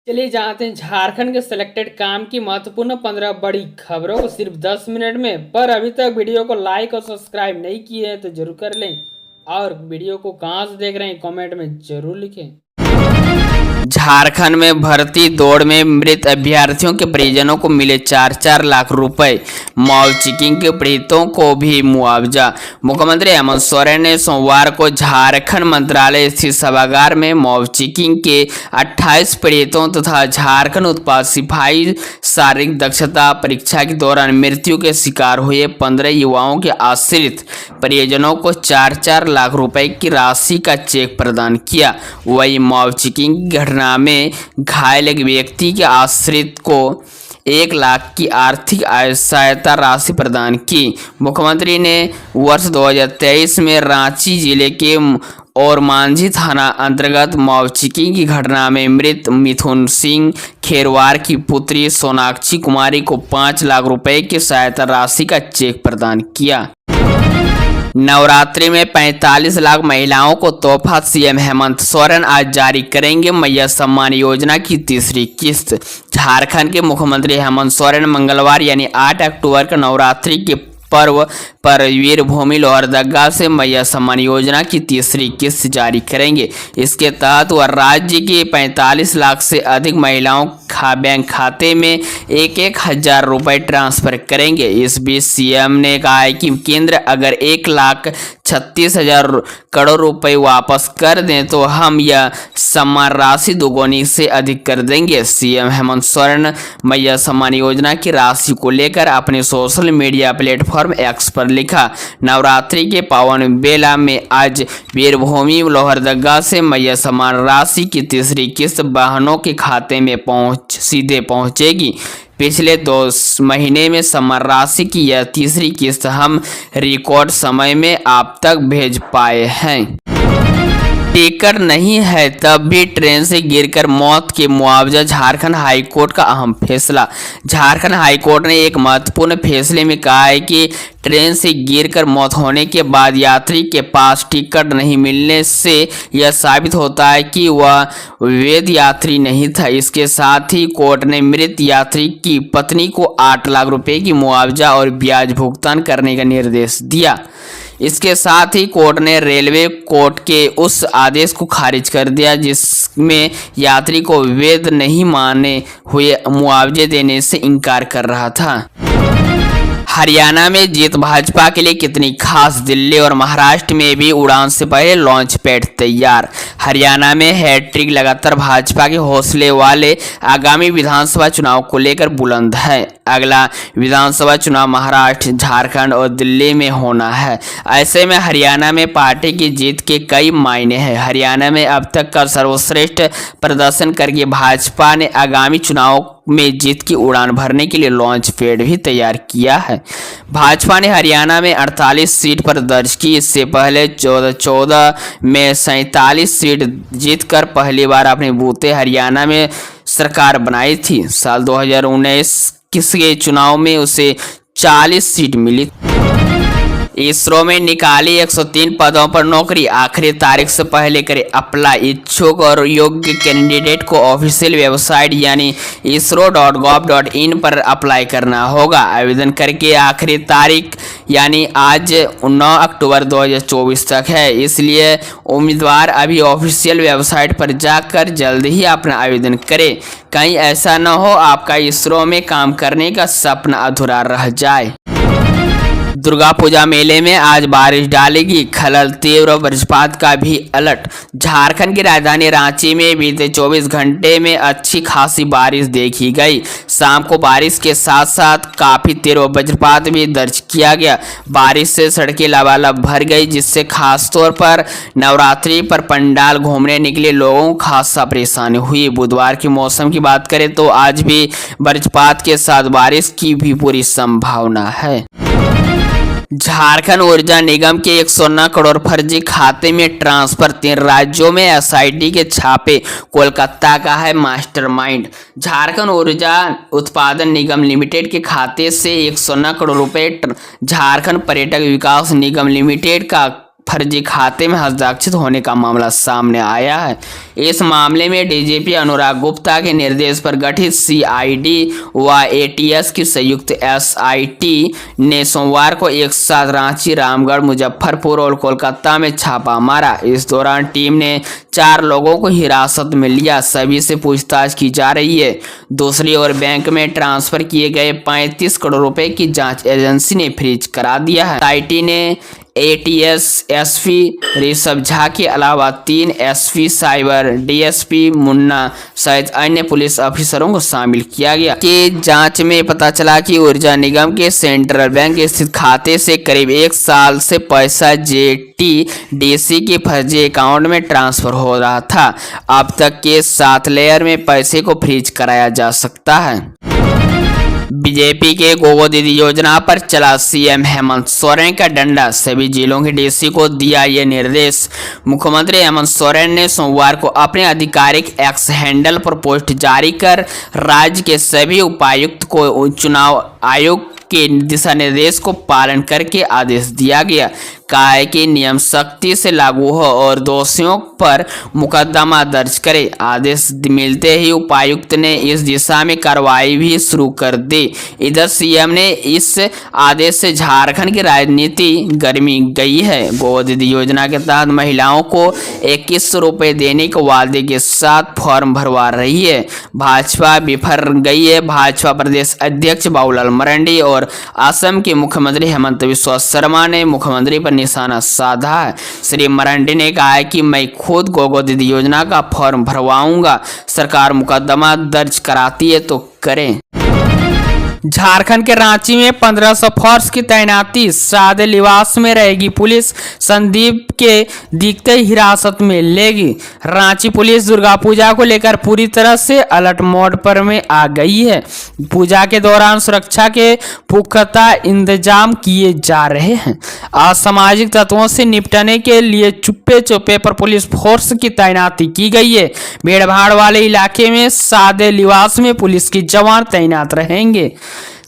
चलिए जानते हैं झारखंड के सिलेक्टेड काम की महत्वपूर्ण 15 बड़ी खबरों को सिर्फ 10 मिनट में। पर अभी तक वीडियो को लाइक और सब्सक्राइब नहीं किए हैं तो जरूर कर लें, और वीडियो को कहां से देख रहे हैं कमेंट में जरूर लिखें। झारखंड में भर्ती दौड़ में मृत अभ्यर्थियों के परिजनों को मिले 4-4 लाख रुपए। मॉब चेकिंग के पीड़ितों को भी मुआवजा। मुख्यमंत्री हेमंत सोरेन ने सोमवार को झारखंड मंत्रालय स्थित सभागार में मॉब चेकिंग के 28 पीड़ितों तथा झारखंड उत्पाद सिपाही शारीरिक दक्षता परीक्षा के दौरान मृत्यु के शिकार हुए 15 युवाओं के आश्रित परिजनों को 4-4 लाख रुपए की राशि का चेक प्रदान किया। वही मॉब चेकिंग की घटना में घायल एक व्यक्ति के आश्रित को 1 लाख की आर्थिक सहायता राशि प्रदान की। मुख्यमंत्री ने वर्ष 2023 में रांची जिले के और मांझी थाना अंतर्गत मॉब चेकिंग की घटना में मृत मिथुन सिंह खेरवार की पुत्री सोनाक्षी कुमारी को 5 लाख रुपए की सहायता राशि का चेक प्रदान किया। नवरात्रि में 45 लाख महिलाओं को तोहफा। सीएम हेमंत सोरेन आज जारी करेंगे मैया सम्मान योजना की तीसरी किस्त। झारखंड के मुख्यमंत्री हेमंत सोरेन मंगलवार यानी 8 अक्टूबर को नवरात्रि के पर्व पर वीरभूमि लोहरदगा से मैया सम्मान योजना की तीसरी किस्त जारी करेंगे। इसके तहत वह राज्य की 45 लाख से अधिक महिलाओं बैंक खाते में 1-1 हजार रुपए ट्रांसफर करेंगे। इस बीच सीएम ने कहा है कि केंद्र अगर 1,36,000 करोड़ रुपए वापस कर दें तो हम यह सम्मान राशि दोगुनी से अधिक कर देंगे। सीएम हेमंत सोरेन मैया सम्मान योजना की राशि को लेकर अपने सोशल मीडिया प्लेटफॉर्म एक्स पर लिखा, नवरात्रि के पावन बेला में आज वीरभूमि लोहरदगा से मैया सम्मान राशि की तीसरी किस्त बहनों के खाते में सीधे पहुंचेगी। पिछले 2 महीने में सम्मान राशि की यह तीसरी किस्त हम रिकॉर्ड समय में आप तक भेज पाए हैं। टिकट नहीं है तब भी ट्रेन से गिरकर मौत के मुआवजा। झारखंड हाईकोर्ट का अहम फैसला। झारखंड हाईकोर्ट ने एक महत्वपूर्ण फैसले में कहा है कि ट्रेन से गिरकर मौत होने के बाद यात्री के पास टिकट नहीं मिलने से यह साबित होता है कि वह वैध यात्री नहीं था। इसके साथ ही कोर्ट ने मृत यात्री की पत्नी को 8 लाख रुपए की मुआवजा और ब्याज भुगतान करने का निर्देश दिया। इसके साथ ही कोर्ट ने रेलवे कोर्ट के उस आदेश को खारिज कर दिया जिसमें यात्री को वैध नहीं माने हुए मुआवजे देने से इनकार कर रहा था। हरियाणा में जीत भाजपा के लिए कितनी खास। दिल्ली और महाराष्ट्र में भी उड़ान से पहले लॉन्च पैड तैयार। हरियाणा में हैट्रिक लगातार भाजपा के हौसले वाले आगामी विधानसभा चुनाव को लेकर बुलंद है। अगला विधानसभा चुनाव महाराष्ट्र, झारखंड और दिल्ली में होना है। ऐसे में हरियाणा में पार्टी की जीत के कई मायने हैं। हरियाणा में अब तक का सर्वश्रेष्ठ प्रदर्शन करके भाजपा ने आगामी चुनाव में जीत की उड़ान भरने के लिए लॉन्च पैड भी तैयार किया है। भाजपा ने हरियाणा में 48 सीट पर दर्ज की। इससे पहले 14 में 47 सीट जीतकर पहली बार अपने बूते हरियाणा में सरकार बनाई थी। साल 2019 के चुनाव में उसे 40 सीट मिली। इसरो में निकाली 103 पदों पर नौकरी। आखिरी तारीख से पहले करे अप्लाई। इच्छुक और योग्य कैंडिडेट को ऑफिशियल वेबसाइट यानी isro.gov.in पर अप्लाई करना होगा। आवेदन करके आखिरी तारीख यानी आज 9 अक्टूबर 2024 तक है। इसलिए उम्मीदवार अभी ऑफिशियल वेबसाइट पर जाकर जल्द ही अपना आवेदन करें। कहीं ऐसा न हो आपका इसरो में काम करने का सपना अधूरा रह जाए। दुर्गा पूजा मेले में आज बारिश डालेगी खलल। तीव्र वज्रपात का भी अलर्ट। झारखंड की राजधानी रांची में बीते 24 घंटे में अच्छी खासी बारिश देखी गई। शाम को बारिश के साथ साथ काफी तीव्र वज्रपात भी दर्ज किया गया। बारिश से सड़कें लबालब भर गई, जिससे खासतौर पर नवरात्रि पर पंडाल घूमने निकले लोगों को खासा परेशानी हुई। बुधवार के मौसम की बात करें तो आज भी वज्रपात के साथ बारिश की भी पूरी संभावना है। झारखंड ऊर्जा निगम के 109 करोड़ फर्जी खाते में ट्रांसफर। 3 राज्यों में एसआईटी के छापे। कोलकाता का है मास्टरमाइंड। झारखंड ऊर्जा उत्पादन निगम लिमिटेड के खाते से 109 करोड़ रुपए झारखंड पर्यटक विकास निगम लिमिटेड का फर्जी खाते में हस्ताक्षरित होने का मामला सामने आया है। इस मामले में डीजीपी अनुराग गुप्ता के निर्देश पर गठित सीआईडी व एटीएस की संयुक्त एसआईटी ने सोमवार को एक साथ रांची, रामगढ़, मुजफ्फरपुर और कोलकाता में छापा मारा। इस दौरान टीम ने 4 लोगों को हिरासत में लिया। सभी से पूछताछ की जा रही है। दूसरी ओर बैंक में ट्रांसफर किए गए 35 करोड़ रुपए की जांच एजेंसी ने फ्रीज करा दिया है। आईटी ने एटीएस एसपी ऋषभ झा के अलावा 3 एसपी साइबर, डीएसपी मुन्ना सहित अन्य पुलिस अफसरों को शामिल किया गया। कि जांच में पता चला कि ऊर्जा निगम के सेंट्रल बैंक स्थित खाते से करीब 1 साल से पैसा जेटीडीसी के फर्जी अकाउंट में ट्रांसफर हो रहा था। अब तक के 7 लेयर में पैसे को फ्रीज कराया जा सकता है। बीजेपी के गोगो दीदी योजना पर चला सीएम हेमंत सोरेन का डंडा, सभी जिलों के डीसी को दिया ये निर्देश। मुख्यमंत्री हेमंत सोरेन ने सोमवार को अपने आधिकारिक एक्स हैंडल पर पोस्ट जारी कर राज्य के सभी उपायुक्त को चुनाव आयोग के दिशा निर्देश को पालन करके आदेश दिया गया। कहा है कि नियम सख्ती से लागू हो और दोषियों पर मुकदमा दर्ज करे। आदेश मिलते ही उपायुक्त ने इस दिशा में कार्रवाई भी शुरू कर दी। इधर सीएम ने इस आदेश से झारखंड की राजनीति गर्मी गई है। गोद दीदी योजना के तहत महिलाओं को 21 रुपए देने के वादे के साथ फॉर्म भरवा रही है। भाजपा बिफर गई है। भाजपा प्रदेश अध्यक्ष बाबूलाल मरांडी और असम के मुख्यमंत्री हेमंत बिस्वा शर्मा ने मुख्यमंत्री पर निशाना साधा है। श्री मरांडी ने कहा है कि मैं खुद गोगो दीदी योजना का फॉर्म भरवाऊंगा। सरकार मुकदमा दर्ज कराती है तो करें। झारखंड के रांची में 1500 फोर्स की तैनाती, सादे लिबास में रहेगी पुलिस, संदीप के दिखते हिरासत में लेगी। रांची पुलिस दुर्गा पूजा को लेकर पूरी तरह से अलर्ट मोड पर में आ गई है। पूजा के दौरान सुरक्षा के पुख्ता इंतजाम किए जा रहे हैं। असामाजिक तत्वों से निपटने के लिए चुप्पे चुप्पे पर पुलिस फोर्स की तैनाती की गई है। भीड़ भाड़ वाले इलाके में सादे लिबास में पुलिस के जवान तैनात रहेंगे।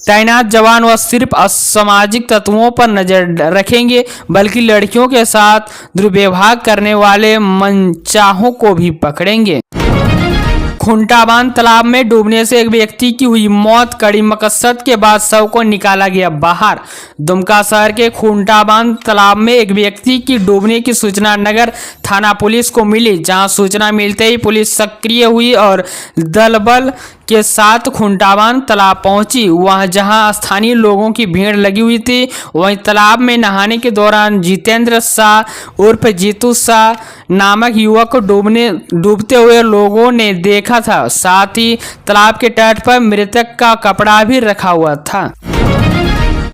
तैनात जवान वह सिर्फ असामाजिक तत्वों पर नजर रखेंगे, बल्कि लड़कियों के साथ दुर्व्यवहार करने वाले मनचाहों को भी पकड़ेंगे। खुंटाबांध तालाब में डूबने से एक व्यक्ति की हुई मौत, कड़ी मकसद के बाद शव को निकाला गया बाहर। दुमका शहर के खुंटाबांध तालाब में एक व्यक्ति की डूबने की सूचना नगर थाना पुलिस को मिली, जहां सूचना मिलते ही पुलिस सक्रिय हुई और दलबल के साथ खुंटाबांध तालाब पहुंची। वहां जहां स्थानीय लोगों की भीड़ लगी हुई थी, वहीं तालाब में नहाने के दौरान जितेंद्र शाह उर्फ जीतू शाह नामक युवक को डूबते हुए लोगों ने देखा था। साथ ही तालाब के तट पर मृतक का कपड़ा भी रखा हुआ था।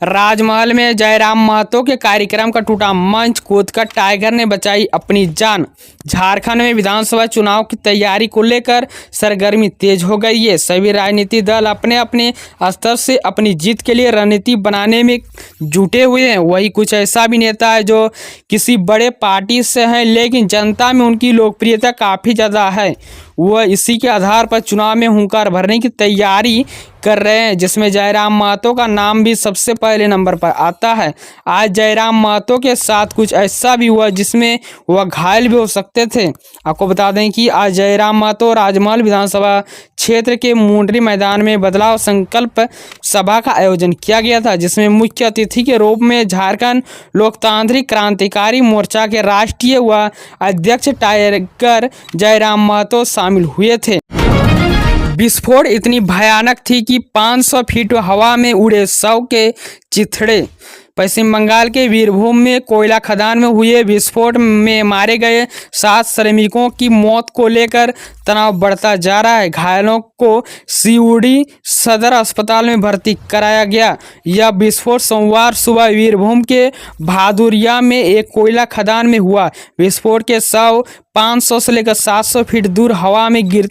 राजमहल में जयराम महतो के कार्यक्रम का टूटा मंच, कूदकर टाइगर ने बचाई अपनी जान। झारखंड में विधानसभा चुनाव की तैयारी को लेकर सरगर्मी तेज हो गई है। सभी राजनीतिक दल अपने अपने स्तर से अपनी जीत के लिए रणनीति बनाने में जुटे हुए हैं। वही कुछ ऐसा भी नेता है जो किसी बड़े पार्टी से है, लेकिन जनता में उनकी लोकप्रियता काफ़ी ज़्यादा है। वह इसी के आधार पर चुनाव में हुंकार भरने की तैयारी कर रहे हैं, जिसमें जयराम महतो का नाम भी सबसे पहले नंबर पर आता है। आज जयराम महतो के साथ कुछ ऐसा भी हुआ जिसमें वह घायल भी हो सकते थे। आपको बता दें कि आज जयराम महतो राजमहल विधानसभा क्षेत्र के मुंडरी मैदान में बदलाव संकल्प सभा का आयोजन किया गया था, जिसमें मुख्य अतिथि के रूप में झारखंड लोकतांत्रिक क्रांतिकारी मोर्चा के राष्ट्रीय व अध्यक्ष टाइगर जयराम महतो शामिल हुए थे। विस्फोट इतनी भयानक थी कि 500 फीट हवा में उड़े शव के चिथड़े। पश्चिम बंगाल के वीरभूम में कोयला खदान में हुए विस्फोट में मारे गए 7 श्रमिकों की मौत को लेकर तनाव बढ़ता जा रहा है। घायलों को सीऊडी सदर अस्पताल में भर्ती कराया गया। यह विस्फोट सोमवार सुबह वीरभूम के भादुरिया में एक कोयला खदान में हुआ। विस्फोट के शव 500 से लेकर 700 फीट दूर हवा में गिर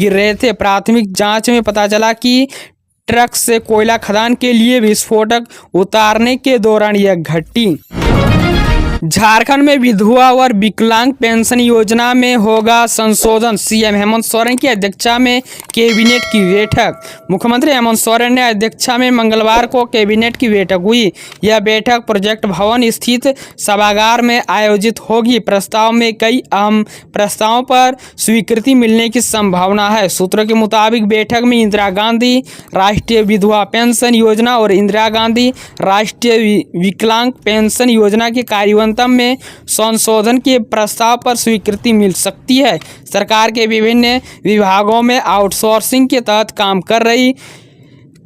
रहे थे। प्राथमिक जांच में पता चला कि ट्रक से कोयला खदान के लिए विस्फोटक उतारने के दौरान यह घटी। झारखंड में विधवा और विकलांग पेंशन योजना में होगा संशोधन। सीएम हेमंत सोरेन की अध्यक्षता में कैबिनेट की बैठक। मुख्यमंत्री हेमंत सोरेन ने अध्यक्षता में मंगलवार को कैबिनेट की बैठक हुई। यह बैठक प्रोजेक्ट भवन स्थित सभागार में आयोजित होगी। प्रस्ताव में कई अहम प्रस्तावों पर स्वीकृति मिलने की संभावना है। सूत्रों के मुताबिक बैठक में इंदिरा गांधी राष्ट्रीय विधवा पेंशन योजना और इंदिरा गांधी राष्ट्रीय विकलांग पेंशन योजना के कार्यान्वयन में संशोधन के प्रस्ताव पर स्वीकृति मिल सकती है। सरकार के विभिन्न विभागों में आउटसोर्सिंग के तहत काम कर रही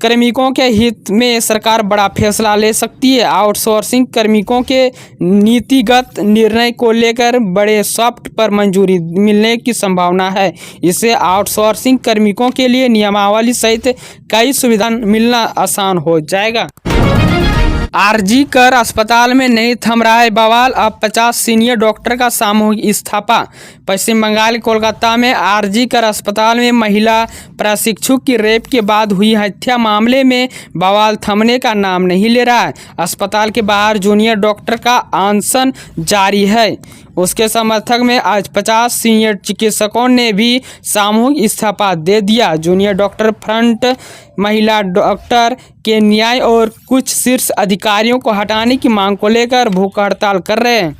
कार्मिकों के हित में सरकार बड़ा फैसला ले सकती है। आउटसोर्सिंग कार्मिकों के नीतिगत निर्णय को लेकर बड़े सॉफ्ट पर मंजूरी मिलने की संभावना है। इससे आउटसोर्सिंग कार्मिकों के लिए नियमावली सहित कई सुविधा मिलना आसान हो जाएगा। आरजी कर अस्पताल में नहीं थम रहा है बवाल। अब 50 सीनियर डॉक्टर का सामूहिक इस्तीफा। पश्चिम बंगाल के कोलकाता में आरजी कर अस्पताल में महिला प्रशिक्षु की रेप के बाद हुई हत्या मामले में बवाल थमने का नाम नहीं ले रहा है। अस्पताल के बाहर जूनियर डॉक्टर का अनशन जारी है। उसके समर्थक में आज 50 सीनियर चिकित्सकों ने भी सामूहिक इस्तीफा दे दिया। जूनियर डॉक्टर फ्रंट महिला डॉक्टर के न्याय और कुछ शीर्ष अधिकारियों को हटाने की मांग को लेकर भूख हड़ताल कर रहे हैं।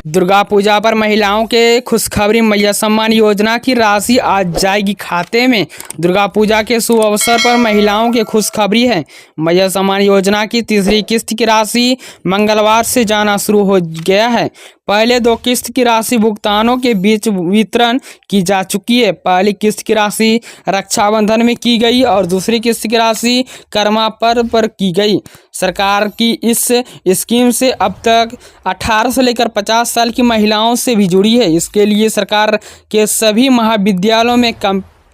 दुर्गा पूजा पर महिलाओं के खुशखबरी। मैया सम्मान योजना की राशि आज जाएगी खाते में। दुर्गा पूजा के शुभ अवसर पर महिलाओं की खुशखबरी है। मैया सम्मान योजना की तीसरी किस्त की राशि मंगलवार से जाना शुरू हो गया है। पहले 2 किस्त की राशि भुगतानों के बीच वितरण की जा चुकी है। पहली किस्त की राशि रक्षाबंधन में की गई और दूसरी किस्त की राशि कर्मा पर्व पर की गई। सरकार की इस स्कीम से अब तक 18 से लेकर 50 साल की महिलाओं से भी जुड़ी है। इसके लिए सरकार के सभी महाविद्यालयों में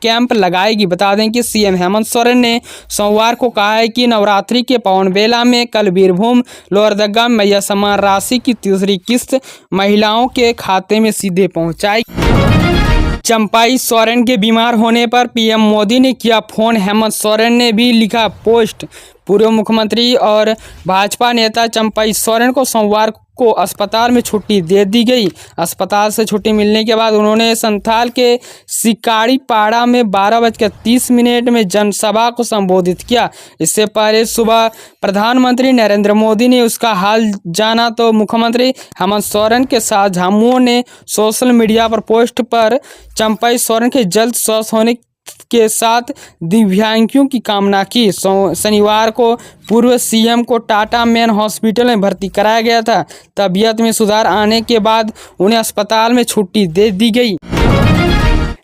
कैंप लगाएगी। बता दें कि सीएम हेमंत सोरेन ने सोमवार को कहा है कि नवरात्रि के पावन बेला में कल बीरभूम लोहरदगा में मैया सम्मान राशि की तीसरी किस्त महिलाओं के खाते में सीधे पहुंचाई। चंपाई सोरेन के बीमार होने पर पीएम मोदी ने किया फोन। हेमंत सोरेन ने भी लिखा पोस्ट। पूर्व मुख्यमंत्री और भाजपा नेता चंपाई सोरेन को सोमवार को अस्पताल में छुट्टी दे दी गई। अस्पताल से छुट्टी मिलने के बाद उन्होंने संथाल के सिकाड़ी पाड़ा में 12:30 में जनसभा को संबोधित किया। इससे पहले सुबह प्रधानमंत्री नरेंद्र मोदी ने उसका हाल जाना तो मुख्यमंत्री हेमंत सोरेन के साथ झामुमो ने सोशल मीडिया पर पोस्ट पर चंपाई सोरेन के जल्द स्वस्थ होने के साथ दिव्यांगियों की कामना की। शनिवार को पूर्व सीएम को टाटा मेन हॉस्पिटल में भर्ती कराया गया था। तबीयत में सुधार आने के बाद उन्हें अस्पताल में छुट्टी दे दी गई।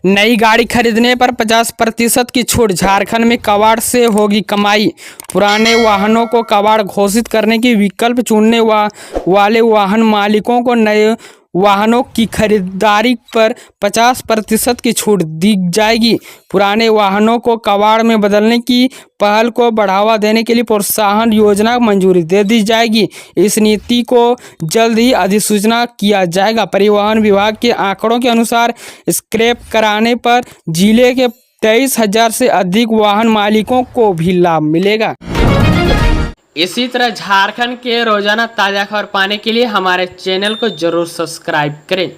नई गाड़ी खरीदने पर 50% की छूट। झारखंड में कबाड़ से होगी कमाई। पुराने वाहनों को कबाड़ घोषित करने की विकल्प चुनने वाले वाहन मालिकों को नए वाहनों की खरीदारी पर 50% की छूट दी जाएगी। पुराने वाहनों को कबाड़ में बदलने की पहल को बढ़ावा देने के लिए प्रोत्साहन योजना को मंजूरी दे दी जाएगी। इस नीति को जल्द ही अधिसूचना किया जाएगा। परिवहन विभाग के आंकड़ों के अनुसार स्क्रैप कराने पर जिले के 23,000 से अधिक वाहन मालिकों को भी लाभ मिलेगा। इसी तरह झारखंड के रोजाना ताज़ा खबर पाने के लिए हमारे चैनल को जरूर सब्सक्राइब करें।